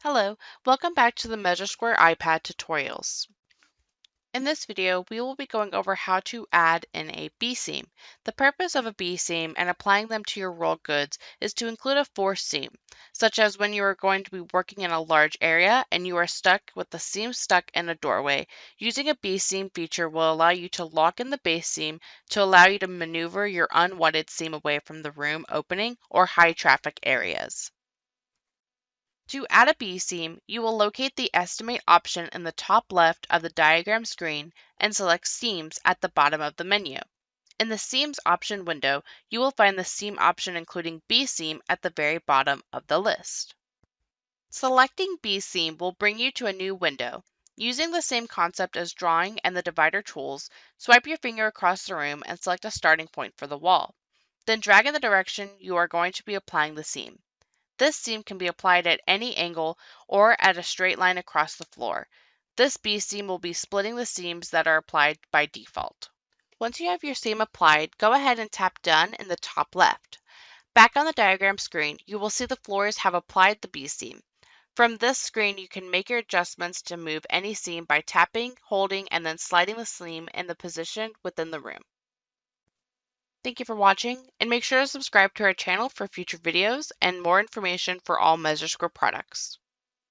Hello, welcome back to the MeasureSquare iPad tutorials. In this video, we will be going over how to add in a B-seam. The purpose of a B-seam and applying them to your rolled goods is to include a forced seam, such as when you are going to be working in a large area and you are stuck with the seam stuck in a doorway. Using a B-seam feature will allow you to lock in the base seam to allow you to maneuver your unwanted seam away from the room opening or high traffic areas. To add a B-seam, you will locate the Estimate option in the top left of the diagram screen and select Seams at the bottom of the menu. In the Seams option window, you will find the seam option including B-seam at the very bottom of the list. Selecting B-seam will bring you to a new window. Using the same concept as drawing and the divider tools, swipe your finger across the room and select a starting point for the wall. Then drag in the direction you are going to be applying the seam. This seam can be applied at any angle or at a straight line across the floor. This B-seam will be splitting the seams that are applied by default. Once you have your seam applied, go ahead and tap Done in the top left. Back on the diagram screen, you will see the floors have applied the B-seam. From this screen, you can make your adjustments to move any seam by tapping, holding, and then sliding the seam in the position within the room. Thank you for watching, and make sure to subscribe to our channel for future videos and more information for all MeasureSquare products.